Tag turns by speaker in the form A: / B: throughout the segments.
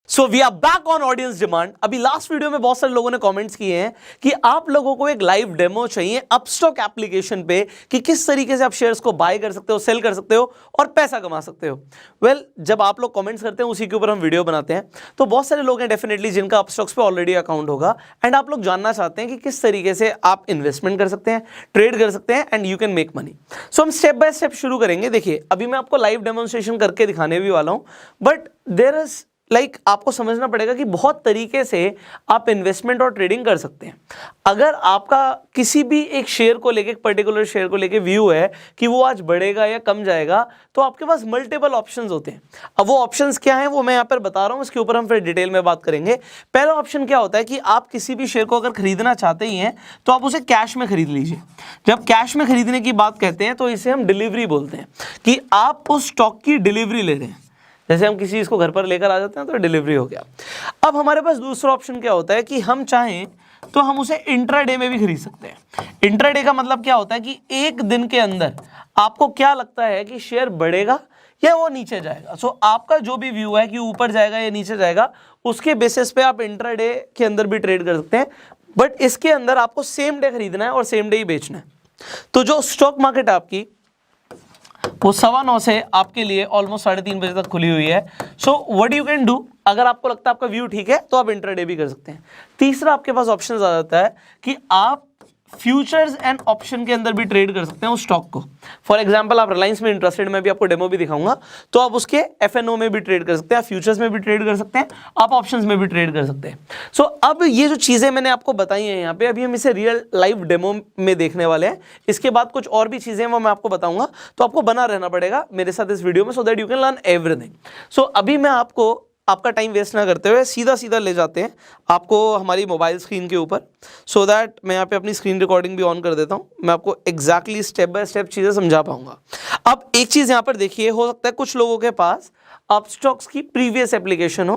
A: So we are back on audience demand. अभी last video में बहुत सारे लोगों ने कमेंट्स किए हैं कि आप लोगों को एक लाइव डेमो चाहिए अपस्टॉक एप्लीकेशन पे कि किस तरीके से आप शेयर्स को बाय कर सकते हो, सेल कर सकते हो और पैसा कमा सकते हो। वेल, जब आप लोग कमेंट्स करते हैं उसी के ऊपर हम वीडियो बनाते हैं, तो बहुत सारे लोग हैं डेफिनेटली जिनका अपस्टॉक्स पे ऑलरेडी अकाउंट होगा एंड आप लोग जानना चाहते हैं कि किस तरीके से आप इन्वेस्टमेंट कर सकते हैं, ट्रेड कर सकते हैं and you can make money. So हम स्टेप बाय स्टेप शुरू करेंगे। देखिए, अभी मैं आपको लाइव डेमोन्स्ट्रेशन करके दिखाने भी वाला हूं, बट देयर इज आपको समझना पड़ेगा कि बहुत तरीके से आप इन्वेस्टमेंट और ट्रेडिंग कर सकते हैं। अगर आपका किसी भी एक शेयर को लेके, एक पर्टिकुलर शेयर को लेके व्यू है कि वो आज बढ़ेगा या कम जाएगा, तो आपके पास मल्टीपल ऑप्शंस होते हैं। अब वो ऑप्शंस क्या हैं वो मैं यहाँ पर बता रहा हूँ, इसके ऊपर हम फिर डिटेल में बात करेंगे। पहला ऑप्शन क्या होता है कि आप किसी भी शेयर को अगर खरीदना चाहते ही हैं तो आप उसे कैश में खरीद लीजिए। जब कैश में खरीदने की बात कहते हैं तो इसे हम डिलीवरी बोलते हैं कि आप उस स्टॉक की डिलीवरी ले रहे हैं। जैसे हम किसी चीज को घर पर लेकर आ जाते हैं तो डिलीवरी हो गया। अब हमारे पास दूसरा ऑप्शन क्या होता है कि हम चाहें तो हम उसे इंट्राडे में भी खरीद सकते हैं। इंट्राडे का मतलब क्या होता है कि एक दिन के अंदर आपको क्या लगता है कि शेयर बढ़ेगा या वो नीचे जाएगा। सो आपका जो भी व्यू है कि ऊपर जाएगा या नीचे जाएगा, उसके बेसिस पे आप इंट्राडे के अंदर भी ट्रेड कर सकते हैं। बट इसके अंदर आपको सेम डे खरीदना है और सेम डे ही बेचना है। तो जो स्टॉक मार्केट आपकी वो 9:15 से आपके लिए ऑलमोस्ट 3:30 बजे तक खुली हुई है। सो व्हाट यू कैन डू, अगर आपको लगता है आपका व्यू ठीक है तो आप इंट्राडे भी कर सकते हैं। तीसरा आपके पास ऑप्शन आ जाता है कि आप फ्यूचर्स एंड ऑप्शन के अंदर भी ट्रेड कर सकते हैं उस स्टॉक को। फॉर एग्जांपल, आप रिलायंस में इंटरेस्टेड, मैं भी आपको डेमो भी दिखाऊंगा, तो आप उसके एफएनओ में भी ट्रेड कर सकते हैं, आप फ्यूचर्स में भी ट्रेड कर सकते हैं, आप ऑप्शंस में भी ट्रेड कर सकते हैं। सो अब ये जो चीजें मैंने आपको बताई हैं यहाँ पे, अभी हम इसे रियल लाइव डेमो में देखने वाले हैं। इसके बाद कुछ और भी चीजें वो मैं आपको बताऊंगा, तो आपको बना रहना पड़ेगा मेरे साथ इस वीडियो में so that you can learn everything. So अभी मैं आपको आपका टाइम वेस्ट ना करते हुए सीधा सीधा ले जाते हैं आपको हमारी मोबाइल स्क्रीन के ऊपर, सो दैट मैं यहाँ पे अपनी स्क्रीन रिकॉर्डिंग भी ऑन कर देता हूँ, मैं आपको एग्जैक्टली स्टेप बाय स्टेप चीज़ें समझा पाऊंगा। अब एक चीज़ यहाँ पर देखिए, हो सकता है कुछ लोगों के पास अपस्टॉक्स की प्रीवियस एप्लीकेशन हो,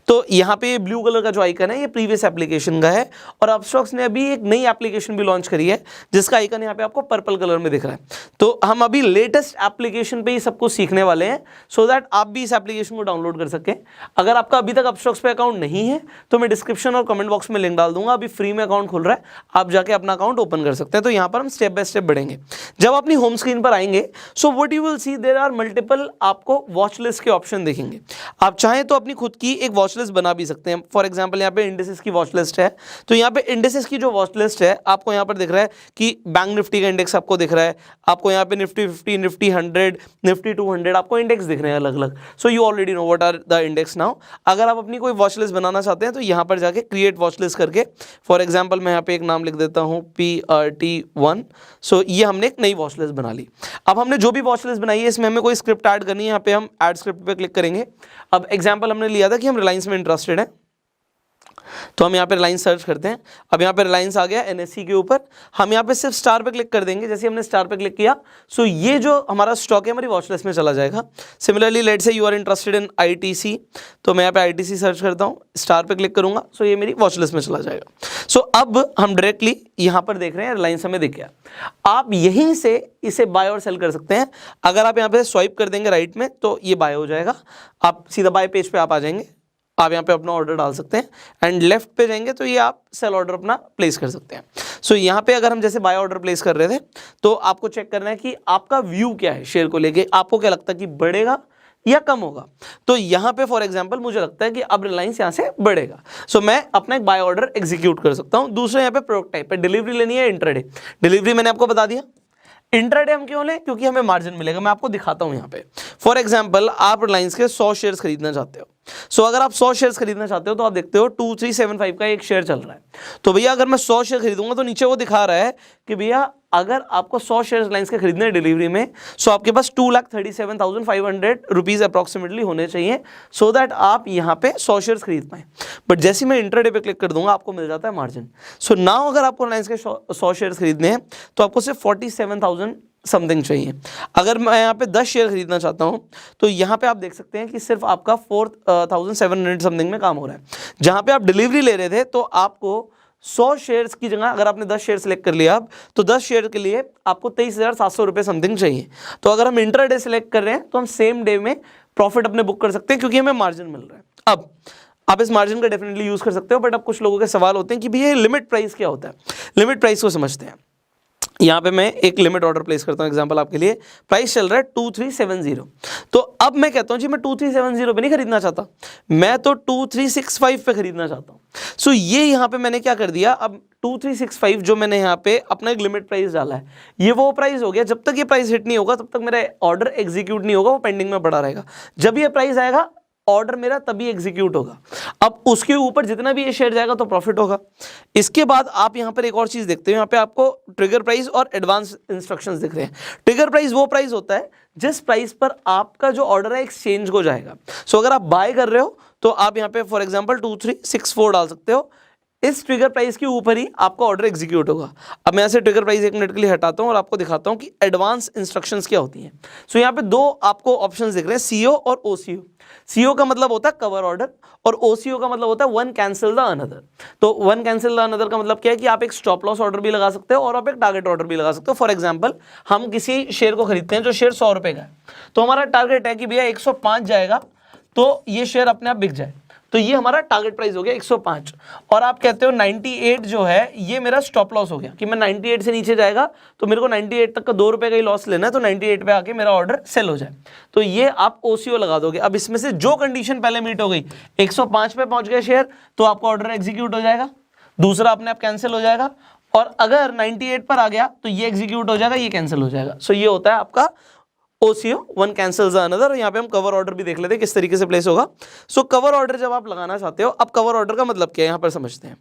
A: तो यहाँ पे ब्लू कलर का जो आइकन है ये प्रीवियस एप्लीकेशन का है, और अपस्टॉक्स ने अभी एक नई एप्लीकेशन भी लॉन्च करी है जिसका आइकन यहाँ पे आपको पर्पल कलर में दिख रहा है। तो हम अभी लेटेस्ट एप्लीकेशन पे ही सब कुछ सीखने वाले हैं सो दैट आप भी इस एप्लीकेशन को डाउनलोड कर सकें। अगर आपका अभी तक अपस्टॉक्स पे अकाउंट नहीं है तो मैं डिस्क्रिप्शन और कमेंट बॉक्स में लिंक डाल दूंगा, अभी फ्री में अकाउंट खुल रहा है, आप जाके अपना अकाउंट ओपन कर सकते हैं। तो यहाँ पर हम स्टेप बाय स्टेप बढ़ेंगे। जब अपनी होम स्क्रीन पर आएंगे, so what you will see, there are multiple आपको वॉच लिस्ट के ऑप्शन दिखेंगे। आप चाहें तो अपनी खुद की एक वॉच लिस्ट बना भी सकते हैं। फॉर एग्जांपल, यहाँ पे इंडेक्सेस की वॉच लिस्ट है, तो यहाँ पे इंडेक्सेस की जो वॉच लिस्ट है आपको यहाँ पर दिख रहा है कि बैंक निफ्टी का इंडेक्स आपको दिख रहा है, आपको यहाँ पे निफ्टी 50, निफ्टी 100, निफ्टी 200 आपको इंडेक्स दिख रहे हैं अलग अलग। So you already know what are the index now. अगर आप अपनी कोई वॉच लिस्ट बनाना चाहते हैं तो यहाँ पर जाके क्रिएट वॉच लिस्ट करके, फॉर एग्जाम्पल मैं यहाँ पे एक नाम लिख देता हूँ PRT1। सो ये हमने एक नई वॉच लिस्ट बना ली। अब हमने जो भी वॉच लिस्ट बनाई है इसमें हमें कोई स्क्रिप्ट ऐड करनी है, यहाँ पे हम ऐड स्क्रिप्ट पे क्लिक करेंगे। अब एग्जाम्पल हमने लिया था कि हम रिलायंस में इंटरेस्टेड हैं, तो हम यहाँ पे रिलायंस सर्च करते हैं। अब यहाँ पे रिलायंस आ गया NSE के ऊपर, हम यहाँ पे सिर्फ स्टार पे क्लिक कर देंगे। जैसे हमने स्टार पे क्लिक किया, सो ये जो हमारा स्टॉक है हमारी वॉच लिस्ट में चला जाएगा। Similarly let's say you are interested in ITC, तो मैं यहाँ पे ITC सर्च करता हूँ, स्टार पे क्लिक करूंगा, सो ये मेरी वॉच लिस्ट में चला जाएगा। सो अब हम डायरेक्टली यहाँ पर देख रहे हैं रिलायंस हमें दिख गया। आप यहीं से इसे बाय और सेल कर सकते हैं। अगर आप यहाँ पे स्वाइप कर देंगे राइट में तो ये बाय हो जाएगा, आप सीधा बाय पेज पे आप आ जाएंगे, आप यहाँ पे अपना ऑर्डर डाल सकते हैं एंड लेफ्ट पे जाएंगे तो ये आप सेल ऑर्डर अपना प्लेस कर सकते हैं। सो यहाँ पे अगर हम जैसे बाय ऑर्डर प्लेस कर रहे थे तो आपको चेक करना है कि आपका व्यू क्या है शेयर को लेके, आपको क्या लगता है कि बढ़ेगा या कम होगा। तो यहाँ पे फॉर एग्जांपल मुझे लगता है कि अब रिलायंस यहाँ से बढ़ेगा, सो मैं अपना एक बाय ऑर्डर एग्जीक्यूट कर सकता हूँ। दूसरे यहाँ पे प्रोडक्ट टाइप पे डिलीवरी लेनी है, इंट्राडे। डिलीवरी मैंने आपको बता दिया। इंट्राडे हम क्यों लें, क्योंकि हमें मार्जिन मिलेगा। मैं आपको दिखाता हूं यहाँ पे। फॉर एग्जांपल, आप रिलायंस के 100 शेयर्स खरीदना चाहते हो। सो अगर आप 100 शेयर्स खरीदना चाहते हो तो आप देखते हो 2375 का एक शेयर चल रहा है। तो भैया अगर मैं 100 शेयर खरीदूंगा तो नीचे वो दिखा रहा है कि भैया अगर आपको 100 शेयर रिलायंस के खरीदने हैं डिलीवरी में, सो आपके पास 2,37,500 रुपीज अप्रॉक्सीमेटली होने चाहिए सो दैट आप यहाँ पे 100 शेयर्स खरीद पाए। बट जैसे मैं इंट्राडे पे क्लिक कर दूंगा आपको मिल जाता है मार्जिन। सो नाउ अगर आपको रिलायंस के 100 शेयर्स खरीदने हैं तो आपको सिर्फ 47,000 समथिंग चाहिए। अगर मैं यहाँ पे 10 शेयर खरीदना चाहता हूँ तो यहाँ पे आप देख सकते हैं कि सिर्फ आपका 4,700 समथिंग में काम हो रहा है। जहाँ पे आप डिलीवरी ले रहे थे तो आपको 100 शेयर्स की जगह अगर आपने 10 शेयर सेलेक्ट कर लिया अब, तो 10 शेयर के लिए आपको 23,700 रुपये समथिंग चाहिए। तो अगर हम इंट्राडे सेलेक्ट कर रहे हैं तो हम सेम डे में प्रॉफिट अपने बुक कर सकते हैं क्योंकि हमें मार्जिन मिल रहा है। अब आप इस मार्जिन का डेफिनेटली यूज कर सकते हो, बट अब कुछ लोगों के सवाल होते हैं कि भैया लिमिट प्राइस क्या होता है। लिमिट प्राइस को समझते हैं। यहाँ पे मैं एक लिमिट ऑर्डर प्लेस करता हूँ एग्जांपल आपके लिए, प्राइस चल रहा है 2370। तो अब मैं कहता हूँ जी मैं 2370 पे नहीं खरीदना चाहता, मैं तो 2365 पे खरीदना चाहता हूँ। सो ये यहाँ पे मैंने क्या कर दिया, अब 2365 जो मैंने यहाँ पे अपना एक लिमिट प्राइस डाला है, ये वो प्राइस हो गया। जब तक ये प्राइस हिट नहीं होगा तब तक मेरा ऑर्डर एग्जीक्यूट नहीं होगा, वो पेंडिंग में पड़ा रहेगा। जब ये प्राइस आएगा ऑर्डर मेरा तभी एग्जीक्यूट होगा। अब उसके ऊपर जितना भी ये शेयर जाएगा तो प्रॉफिट होगा। इसके बाद आप यहां पर एक और चीज देखते हो, यहां पे आपको ट्रिगर प्राइस और एडवांस इंस्ट्रक्शंस दिख रहे हैं। ट्रिगर प्राइस वो प्राइस होता है जिस प्राइस पर आपका जो ऑर्डर है एक्सचेंज हो जाएगा। सो अगर आप बाय कर रहे हो तो आप यहां पे फॉर एग्जांपल 2364 डाल सकते हो, इस ट्रिगर प्राइस के ऊपर ही आपका ऑर्डर एग्जीक्यूट होगा। अब मैं ऐसे ट्रिगर प्राइस 1 मिनट के लिए हटाता हूं और आपको दिखाता हूं कि एडवांस इंस्ट्रक्शंस क्या होती हैं। सो यहाँ पे दो आपको ऑप्शंस दिख रहे हैं, सीओ और ओसीओ। सीओ का मतलब होता है कवर ऑर्डर और ओसीओ का मतलब होता है वन कैंसिल द अनदर। तो वन कैंसिल द अनदर का मतलब क्या है कि आप एक स्टॉप लॉस ऑर्डर भी लगा सकते हो और आप एक टारगेट ऑर्डर भी लगा सकते हो। फॉर एग्जांपल हम किसी शेयर को खरीदते हैं जो शेयर 100 रुपए का है, तो हमारा टारगेट है कि भैया 105 जाएगा तो ये शेयर अपने आप बिक जाए, तो ये हमारा टारगेट प्राइस हो गया 105। और आप कहते हो 98 जो है ये मेरा स्टॉप लॉस हो गया कि मैं 98 से नीचे जाएगा तो मेरे को 98 तक का 2 रुपए का ही लॉस लेना है, तो 98 पे आके मेरा ऑर्डर सेल हो जाए, तो ये आप ओसीओ लगा दोगे। अब इसमें से जो कंडीशन पहले मीट हो गई, 105 पे पहुंच गए शेयर तो आपका ऑर्डर एग्जीक्यूट हो जाएगा, दूसरा अपने आप कैंसिल हो जाएगा, और अगर 98 पर आ गया तो ये एग्जीक्यूट हो जाएगा, ये कैंसिल हो जाएगा। सो ये होता है आपका ओसीओ, वन कैंसिल्स अनदर। यहाँ पे हम कवर ऑर्डर भी देख लेते हैं किस तरीके से प्लेस होगा। सो कवर ऑर्डर जब आप लगाना चाहते हो, अब कवर ऑर्डर का मतलब क्या है यहाँ पर समझते हैं।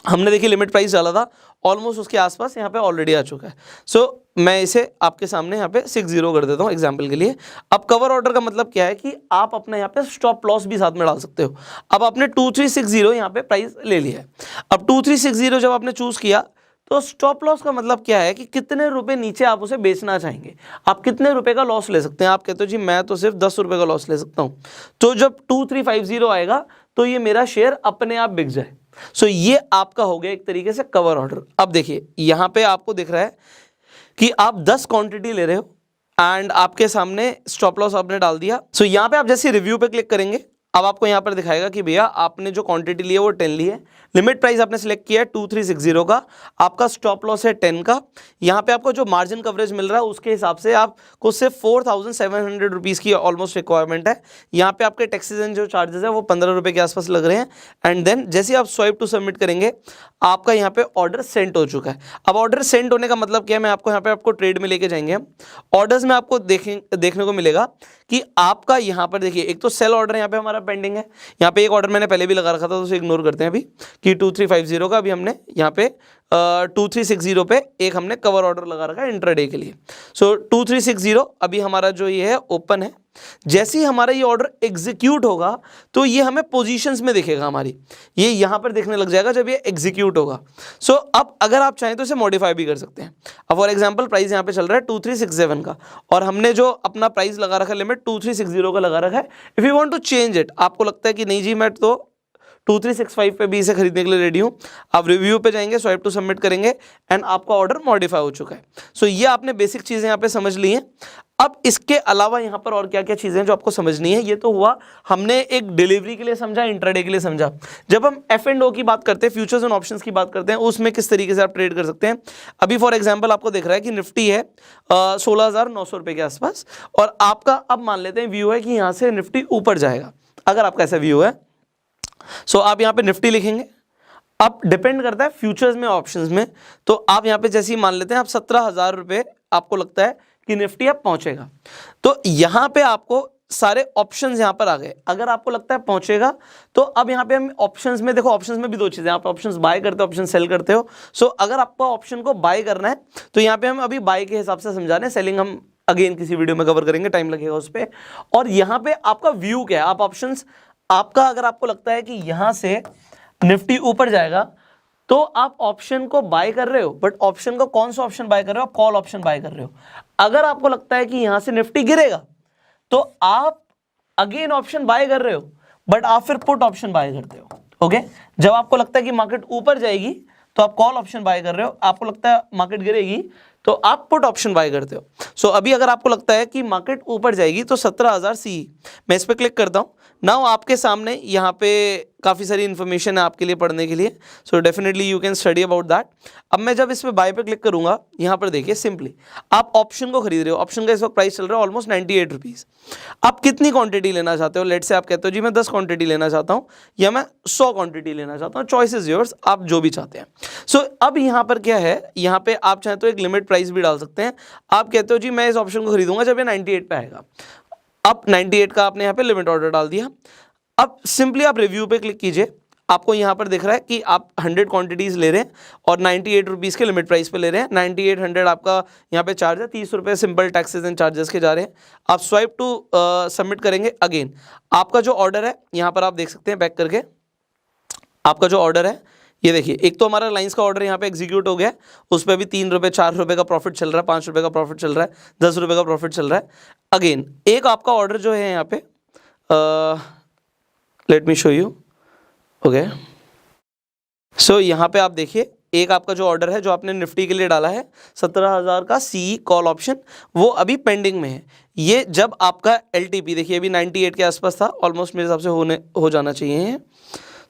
A: हमने देखिए लिमिट प्राइस डाला था, ऑलमोस्ट उसके आसपास यहाँ पे ऑलरेडी आ चुका है। सो मैं इसे आपके सामने यहाँ पे 60 कर देता हूँ एग्जाम्पल के लिए। अब कवर ऑर्डर का मतलब क्या है कि आप अपने यहाँ पे स्टॉप लॉस भी साथ में डाल सकते हो। अब आपने 2360 यहाँ पे प्राइस ले लिया है। अब 2360 जब आपने चूज किया तो स्टॉप लॉस का मतलब क्या है कि कितने रुपए नीचे आप उसे बेचना चाहेंगे, आप कितने रुपए का लॉस ले सकते हैं। आप कहते हो जी मैं तो सिर्फ 10 रुपए का लॉस ले सकता हूं, तो जब 2350 आएगा तो ये मेरा शेयर अपने आप बिक जाए। सो ये आपका हो गया एक तरीके से कवर ऑर्डर। अब देखिए यहां पे आपको दिख रहा है कि आप 10 क्वांटिटी ले रहे हो एंड आपके सामने स्टॉप लॉस आपने डाल दिया। सो यहां पे आप जैसे रिव्यू पे क्लिक करेंगे, अब आपको यहां पर दिखाएगा कि भैया आपने जो क्वांटिटी ली है वो 10 ली है, लिमिट प्राइस आपने सिलेक्ट किया है 2360 का, आपका स्टॉप लॉस है 10 का। यहाँ पे आपको जो मार्जिन कवरेज मिल रहा है उसके हिसाब से आपको सिर्फ 4700 रुपीज़ की ऑलमोस्ट रिक्वायरमेंट है। यहाँ पे आपके टैक्सेस एंड जो चार्जेस है वो 15 रुपये के आसपास लग रहे हैं। एंड देन जैसे आप स्वाइप टू सबमिट करेंगे आपका यहाँ पे ऑर्डर सेंड हो चुका है। अब ऑर्डर सेंड होने का मतलब क्या है, मैं आपको यहाँ पे आपको ट्रेड में लेके जाएंगे हम। ऑर्डर्स में आपको देखने को मिलेगा कि आपका यहाँ पर देखिए एक तो सेल ऑर्डर यहाँ पे हमारा पेंडिंग है। यहाँ पे एक ऑर्डर मैंने पहले भी लगा रखा था तो उसे इग्नोर करते हैं अभी कि 2350 का, अभी हमने यहाँ पे 2360 पे एक हमने कवर ऑर्डर लगा रखा है इंट्राडे के लिए। सो 2360 अभी हमारा जो ये है ओपन है। जैसे ही हमारा ये ऑर्डर एग्जीक्यूट होगा तो ये हमें पोजीशंस में दिखेगा, हमारी ये यहाँ पर देखने लग जाएगा जब ये एग्जीक्यूट होगा। सो अब अगर आप चाहें तो इसे मॉडिफाई भी कर सकते हैं। अब फॉर एग्जांपल प्राइस यहाँ पे चल रहा है 2367 का और हमने जो अपना प्राइस लगा रखा है लिमिट 2360 का लगा रखा है। If you want to change it, आपको लगता है कि नहीं जी मैं तो 2365 पे भी इसे खरीदने के लिए रेडी हूं, आप रिव्यू पे जाएंगे, स्वाइप टू सबमिट करेंगे एंड आपका ऑर्डर मॉडिफाई हो चुका है। सो ये आपने बेसिक चीजें यहाँ पे समझ ली हैं। अब इसके अलावा यहाँ पर और क्या क्या चीजें जो आपको समझनी है, ये तो हुआ हमने एक डिलीवरी के लिए समझा, इंट्राडे के लिए समझा। जब हम F&O की बात करते हैं, फ्यूचर्स एंड ऑप्शंस की बात करते हैं, उसमें किस तरीके से आप ट्रेड कर सकते हैं। अभी फॉर एग्जांपल आपको दिख रहा है कि निफ्टी है 16,900 रुपए के आसपास और आपका अब मान लेते हैं व्यू है कि यहाँ से निफ्टी ऊपर जाएगा। अगर आपका ऐसा व्यू है सो आप यहाँ पे निफ्टी लिखेंगे। अब डिपेंड करता है फ्यूचर्स में ऑप्शंस में, तो आप यहाँ पे जैसे ही मान लेते हैं आप 17,000 रुपए आपको लगता है कि निफ्टी अब पहुंचेगा, तो यहाँ पे आपको सारे ऑप्शंस यहाँ पर आ गए। अगर आपको लगता है पहुंचेगा तो अब यहाँ पे हम ऑप्शंस में देखो, ऑप्शंस में भी दो चीजें, आप ऑप्शंस बाय करते हो, ऑप्शन सेल करते हो। सो अगर आपको ऑप्शन को बाय करना है तो यहाँ पे हम अभी बाय के हिसाब से समझा रहे हैं, सेलिंग हम अगेन किसी वीडियो में कवर करेंगे, टाइम लगेगा उस पर। और यहाँ पे आपका व्यू क्या है, आप ऑप्शंस आपका अगर आपको लगता है कि यहां से निफ्टी ऊपर जाएगा तो आप ऑप्शन को बाय कर रहे हो, बट ऑप्शन को कौन सा ऑप्शन बाय कर रहे हो, कॉल ऑप्शन बाय कर रहे हो। अगर आपको लगता है कि यहां से निफ्टी गिरेगा तो आप अगेन ऑप्शन बाय कर रहे हो, बट आप फिर पुट ऑप्शन बाय करते हो। ओके, जब आपको लगता है कि मार्केट ऊपर जाएगी तो आप कॉल ऑप्शन बाय कर रहे हो, आपको लगता है मार्केट गिरेगी तो आप पुट ऑप्शन बाय करते हो। सो अभी अगर आपको लगता है कि मार्केट ऊपर जाएगी तो 17,000 सी, मैं इस पर क्लिक करता हूं, नाउ आपके सामने यहाँ पे काफ़ी सारी इन्फॉर्मेशन है आपके लिए पढ़ने के लिए, so definitely you can study about that. अब मैं जब इस पे बाय पे क्लिक करूंगा, यहाँ पर देखिए सिंपली आप ऑप्शन को खरीद रहे हो, ऑप्शन का इस वक्त प्राइस चल रहा है ऑलमोस्ट 98 रुपीज़। आप कितनी क्वांटिटी लेना चाहते हो? लेट से आप कहते हो जी मैं 10 क्वांटिटी लेना चाहता हूँ या मैं 100 क्वांटिटी लेना चाहता हूँ, चॉइस इज योर्स, आप जो भी चाहते हैं। सो अब यहाँ पर क्या है, यहाँ पे आप चाहे तो एक लिमिट प्राइस भी डाल सकते हैं। आप कहते हो जी मैं इस ऑप्शन को खरीदूंगा जब ये 98 पे आएगा, अब 98 का आपने यहाँ पे लिमिट ऑर्डर डाल दिया। अब सिंपली आप रिव्यू पे क्लिक कीजिए, आपको यहाँ पर दिख रहा है कि आप 100 क्वांटिटीज़ ले रहे हैं और 98 रुपीज़ के लिमिट प्राइस पे ले रहे हैं। 9800 आपका यहाँ पे चार्ज है, 30 रुपये सिंपल टैक्सेस एंड चार्जेस के जा रहे हैं। आप स्वाइप टू सबमिट करेंगे, अगेन आपका जो ऑर्डर है यहाँ पर आप देख सकते हैं बैक करके, आपका जो ऑर्डर है ये देखिए, एक तो हमारा लाइंस का ऑर्डर यहाँ पे एग्जीक्यूट हो गया, उस पर भी 3 रुपये 4 रुपये का प्रॉफिट चल रहा है, 5 रुपये का प्रॉफिट चल रहा है, 10 रुपये का प्रॉफिट चल रहा है। अगेन एक आपका ऑर्डर जो है यहाँ पे, let me show you, okay. So यहाँ पे आप देखिए एक आपका जो ऑर्डर है जो आपने निफ्टी के लिए डाला है 17,000 का सी कॉल ऑप्शन, वो अभी पेंडिंग में है। ये जब आपका LTP देखिए अभी 98 के आसपास था, ऑलमोस्ट मेरे हिसाब से हो जाना चाहिए,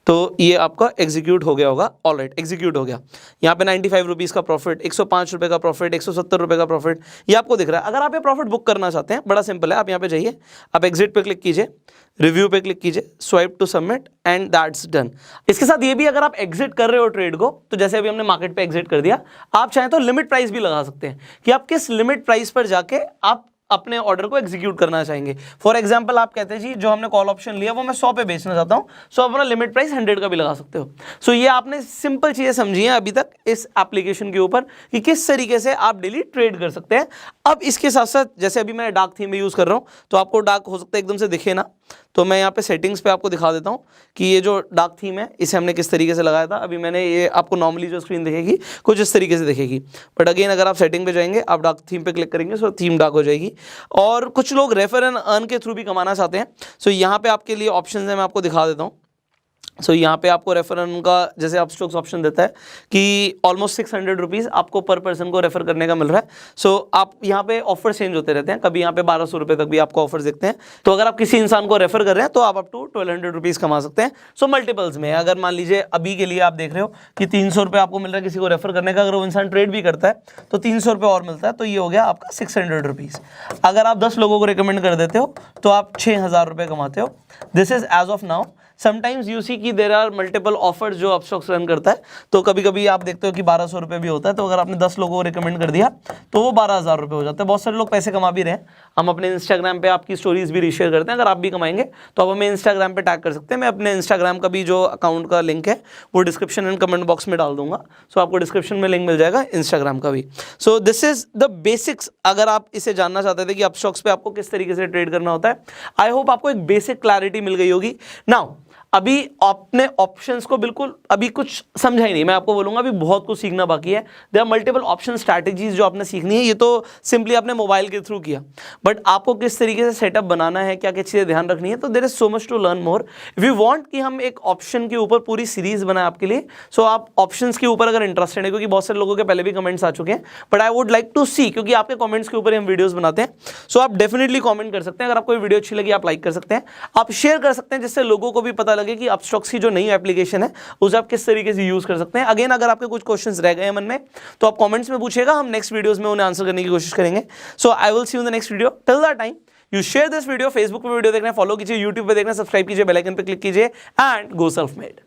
A: तो ये आपका एग्जीक्यूट हो गया होगा। ऑलराइट, एग्जीक्यूट हो गया। यहाँ पे 95 रुपीज़ का प्रॉफिट, 105 रुपये का प्रॉफिट, 170 रुपये का प्रॉफिट, ये आपको दिख रहा है। अगर आप ये प्रॉफिट बुक करना चाहते हैं, बड़ा सिंपल है, आप यहाँ पे जाइए, आप एग्जिट पे क्लिक कीजिए, रिव्यू पे क्लिक कीजिए, swipe to submit and that's done. इसके साथ ये भी, अगर आप एग्जिट कर रहे हो ट्रेड को, तो जैसे अभी हमने मार्केट पे एग्जिट कर दिया, आप चाहें तो लिमिट प्राइस भी लगा सकते हैं कि आप किस लिमिट प्राइस पर जाके आप अपने ऑर्डर को एग्जीक्यूट करना चाहेंगे। फॉर एग्जांपल आप कहते हैं जी जो हमने कॉल ऑप्शन लिया वो मैं 100 पे बेचना चाहता हूं, सो अपना लिमिट प्राइस 100 का भी लगा सकते हो। सो ये आपने सिंपल चीजें समझी हैं अभी तक इस एप्लीकेशन के ऊपर कि किस तरीके से आप डेली ट्रेड कर सकते हैं। अब इसके साथ साथ जैसे अभी मैं डार्क थीम में यूज कर रहा हूं, तो आपको डार्क हो सकता है एकदम से दिखे ना, तो मैं यहाँ पे सेटिंग्स पे आपको दिखा देता हूँ कि ये जो डार्क थीम है इसे हमने किस तरीके से लगाया था। अभी मैंने ये आपको नॉर्मली जो स्क्रीन दिखेगी कुछ इस तरीके से दिखेगी, बट अगेन अगर आप सेटिंग पे जाएंगे, आप डार्क थीम पे क्लिक करेंगे, सो थीम डार्क हो जाएगी। और कुछ लोग रेफर एंड अर्न के थ्रू भी कमाना चाहते हैं, सो यहाँ पे आपके लिए ऑप्शन है, मैं आपको दिखा देता हूँ। सो यहाँ पे आपको रेफर अर्न का जैसे अपस्टॉक्स ऑप्शन देता है कि ऑलमोस्ट 600 रुपीज़ आपको पर पर्सन को रेफर करने का मिल रहा है। सो आप यहाँ पे ऑफर चेंज होते रहते हैं, कभी यहाँ पे 1200 रुपये तक भी आपको ऑफर देखते हैं। तो अगर आप किसी इंसान को रेफर कर रहे हैं तो आप अप टू 1200 रुपीज़ कमा सकते हैं। सो मल्टीपल्स में, अगर मान लीजिए अभी के लिए आप देख रहे हो कि 300 रुपये आपको मिल रहा है किसी को रेफर करने का, अगर वो इंसान ट्रेड भी करता है तो 300 रुपये और मिलता है, तो ये हो गया आपका 600 रुपीज़। अगर आप 10 लोगों को रिकमेंड कर देते हो तो आप 6000 रुपये कमाते हो। This is as of now. Sometimes you see कि देर आर मल्टीपल ऑफर्स जो अपस्टॉक्स रन करता है, तो कभी कभी आप देखते हो कि 1200 रुपये भी होता है। तो अगर आपने 10 लोगों को रिकमेंड कर दिया तो वो 12,000 रुपये हो जाते हैं। बहुत सारे लोग पैसे कमा भी रहे हैं। हम अपने इंस्टाग्राम पे आपकी स्टोरीज भी रीशेयर करते हैं, अगर आप भी कमाएंगे तो आप हमें इंस्टाग्राम पे टैग कर सकते हैं। मैं अपने इंस्टाग्राम का भी जो अकाउंट का लिंक है वो डिस्क्रिप्शन एंड कमेंट बॉक्स में डाल दूंगा, सो आपको डिस्क्रिप्शन में लिंक मिल जाएगा इंस्टाग्राम का भी। So this is the basics. अगर आप इसे जानना चाहते थे कि अपस्टॉक्स पे आपको किस तरीके से ट्रेड करना होता है, आई होप आपको एक बेसिक क्लैरिटी मिल गई होगी। नाउ अभी आपने ऑप्शंस को बिल्कुल अभी कुछ समझा ही नहीं, मैं आपको बोलूंगा अभी बहुत कुछ सीखना बाकी है। There are multiple option strategies जो आपने सीखनी है। ये तो सिंपली आपने मोबाइल के थ्रू किया, बट आपको किस तरीके से सेटअप बनाना है, क्या क्या चीज़ें ध्यान रखनी है, तो there is so much to learn more. If you want कि हम एक ऑप्शन के ऊपर पूरी सीरीज बनाए आपके लिए, सो आप ऑप्शंस के ऊपर अगर इंटरेस्टेड है, क्योंकि बहुत सारे लोगों के पहले भी कमेंट्स आ चुके हैं, but I would like to see, क्योंकि आपके कमेंट्स के ऊपर हम वीडियोस बनाते हैं। सो आप डेफिनेटली कमेंट कर सकते हैं। अगर आपको वीडियो अच्छी लगी आप लाइक कर सकते हैं, आप शेयर कर सकते हैं, जिससे लोगों को भी पता लगे कि अपस्टॉक्स जो नई एप्लीकेशन है उसे आप किस तरीके से यूज कर सकते हैं। अगेन अगर आपके कुछ क्वेश्चंस रह गए मन में तो आप कमेंट्स में पूछिएगा, हम नेक्स्ट वीडियोस में उन्हें आंसर करने की कोशिश करेंगे। So I will see you in the next video. Till that time you share this video. Facebook पे वीडियो देखना है फॉलो कीजिए, यूट्यूब पे देखना सब्सक्राइब कीजिए, बेल आइकन पे क्लिक कीजिए एंड गो सेल्फ मेड।